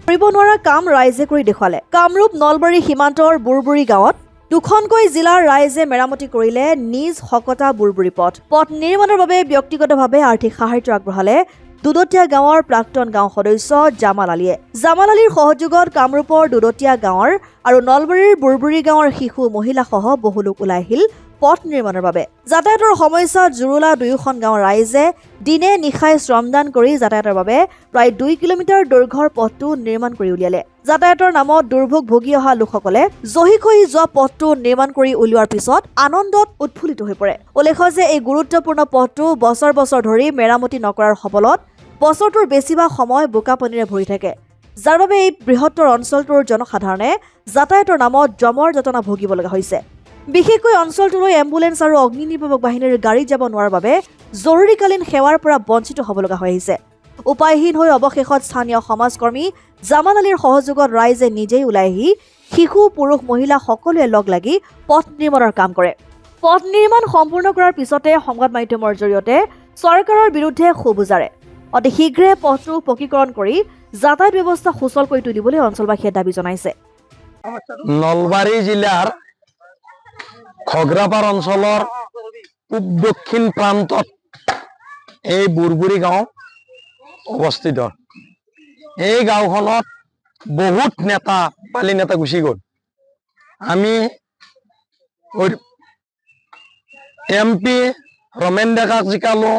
কৰিব নোৱাৰা কাম ৰাইজে কৰি দেখুৱালে। কামৰূপ নলবাৰী সীমান্তৰ বুৰবুৰী গাঁৱত দুখনকৈ জিলাৰ ৰাইজে মেৰামতি কৰিলে নিজ হকতা বুৰবুৰী পথ নিৰ্মাণৰ বাবে ব্যক্তিগতভাৱে আৰ্থিক সাহায্য আগবঢ়ালে দুদতীয়া গাঁৱৰ প্ৰাক্তন গাঁও সদস্য জামাল আলীয়ে। জামাল আলীৰ সহযোগত কামৰূপৰ দুদতীয়া গাঁৱৰ আৰু নলবাৰীৰ বুৰবুৰী গাঁৱৰ শিশু মহিলাসহ বহু লোক ওলাই আহিল পথ নিৰ্মাণৰ বাবে। যাতায়াতৰ সমস্যাত জুৰুলা দুয়োখন গাঁৱৰ ৰাইজে দিনে নিশাই শ্ৰমদান কৰি যাতায়াতৰ বাবে প্ৰায় 2 কিলোমিটাৰ দৈৰ্ঘ্যৰ পথটো নিৰ্মাণ কৰি উলিয়ালে। যাতায়াতৰ নামত দুৰ্ভোগ ভুগি অহা লোকসকলে জহিকৈ যোৱা পথটো নিৰ্মাণ কৰি উলিওৱাৰ পিছত আনন্দত উৎফুল্লিত হৈ পৰে। উল্লেখ্য যে এই গুৰুত্বপূৰ্ণ পথটো বছৰ বছৰ ধৰি মেৰামতি নকৰাৰ ফলত বছৰটোৰ বেছিভাগ সময় বোকাপানীৰে ভৰি থাকে, যাৰ বাবে এই বৃহত্তৰ অঞ্চলটোৰ জনসাধাৰণে যাতায়াতৰ নামত জমৰ যাতনা ভুগিব লগা হৈছে। বিশেষকৈ অঞ্চলটোলৈ এম্বুলেন্স আৰু অগ্নি নিৰ্বাপক বাহিনীৰ গাড়ী যাব নোৱাৰাৰ বাবে জৰুৰীকালীন সেৱাৰ পৰা বঞ্চিত হ'ব লগা হৈ আহিছে। উপায়হীন হৈ অৱশেষত স্থানীয় সমাজকৰ্মী জামাল আলীৰ সহযোগত ৰাইজে নিজেই ওলাই আহি শিশু পুৰুষ মহিলা সকলোৱে লগ লাগি পথ নিৰ্মাণৰ কাম কৰে। পথ নিৰ্মাণ সম্পূৰ্ণ কৰাৰ পিছতে সংবাদ মাধ্যমৰ জৰিয়তে চৰকাৰৰ বিৰুদ্ধে ক্ষোভ উজাৰে। অতি শীঘ্ৰে পথটো পকীকৰণ কৰি যাতায়াত ব্যৱস্থা সুচল কৰি তুলিবলৈ অঞ্চলবাসীয়ে দাবী জনাইছে। নলবাৰী জিলাৰ খগ্ৰাপাৰ অঞ্চলৰ পূব দক্ষিণ প্ৰান্তত এই বুৰবুৰী গাঁও অৱস্থিত। এই গাঁওখনত বহুত নেতা পালি নেতা গুচি গ'ল। আমি MP ৰমেন ডেকাক জিকালো,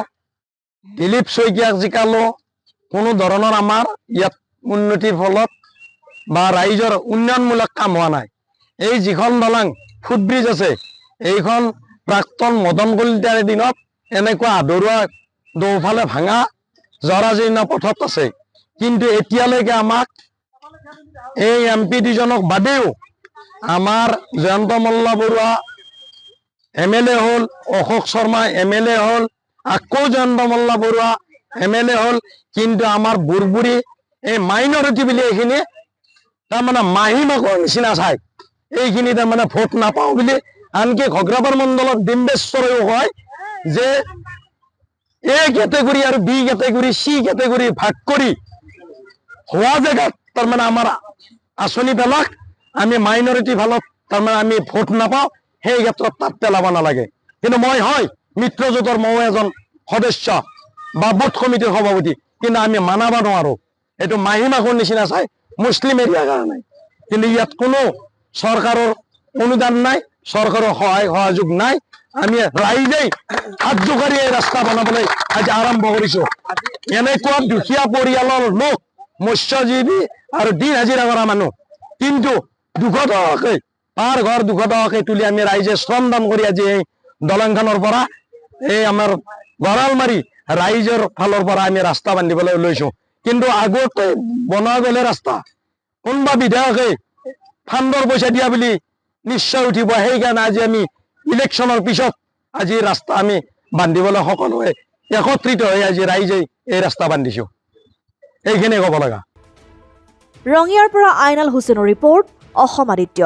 দিলীপ শইকীয়াক জিকালো, কোনো ধৰণৰ আমাৰ ইয়াত উন্নতিৰ ফলত বা ৰাইজৰ উন্নয়নমূলক কাম হোৱা নাই। এই যিখন দলং ফুটব্ৰিজ আছে, এইখন প্ৰাক্তন মদন কলিতাৰ দিনত এনেকুৱা আধৰুৱা দৌফালে ভাঙা জৰাজীৰ্ণ পথত আছে। কিন্তু এতিয়ালৈকে আমাক এই MP দুজনক বাদেও আমাৰ জয়ন্ত মল্ল বৰুৱা MLA হ'ল, অশোক শৰ্মা MLA হ'ল, আকৌ জয়ন্ত মল্ল বৰুৱা MLA হ'ল, কিন্তু আমাৰ বুৰবুৰী এই মাইনৰিটি বুলি এইখিনি তাৰমানে মাহী মাকৰ নিচিনা চাই এইখিনি তাৰমানে ভোট নাপাওঁ বুলি। আনকি ঘগ্ৰাপাৰ মণ্ডলত ডিম্বেশ্বৰেও কয় যে A কেটেগৰী আৰু B কেটেগৰী C কেটেগৰী ভাগ কৰি হোৱা জেগাত তাৰমানে আমাৰ আঁচনিবিলাক আমি মাইনৰিটি ফালত তাৰমানে আমি ভোট নাপাওঁ, সেই ক্ষেত্ৰত তাত পেলাব নালাগে। কিন্তু মই হয় মিত্ৰজোঁটৰ ময়ো এজন সদস্য বা বুথ কমিটিৰ সভাপতি, কিন্তু আমি মানাব নোৱাৰো। এইটো মাহী মাকৰ নিচিনা চাই মুছলিম এৰিয়াৰ কাৰণে। কিন্তু ইয়াত কোনো চৰকাৰৰ অনুদান নাই, চৰকাৰৰ সহায় সহযোগ নাই। আমি ৰাইজেই হাত জোকাৰি এই ৰাস্তা বনাবলৈ আজি আৰম্ভ কৰিছো। এনেকুৱা দুখীয়া পৰিয়ালৰ লোক, মৎস্যজীৱী আৰু দিন হাজিৰা কৰা মানুহ, কিন্তু 200 টকাকৈ পাৰ ঘৰ 200 টকাকৈ তুলি আমি ৰাইজে শ্ৰমদান কৰি আজি এই দলংখনৰ পৰা এই আমাৰ গঁৰালমাৰি ৰাইজৰ ফালৰ পৰা আমি ৰাস্তা বান্ধিবলৈ লৈছো। কিন্তু আগতে বনোৱা গ'লে ৰাস্তা কোনোবা বিধায়কে ফাণ্ডৰ পইচা দিয়া বুলি নিশ্চয় উঠিব। সেইকাৰণে আজি আমি ইলেকশ্যনৰ পিছত আজি ৰাস্তা আমি বান্ধিবলৈ সকলোৱে একত্ৰিত হৈ আজি ৰাইজে এই ৰাস্তা বান্ধিছো। এইখিনিয়ে ক'ব লগা। ৰঙিয়াৰ পৰা আইনাল হুছেইনৰ ৰিপৰ্ট, অসম আদিত্য।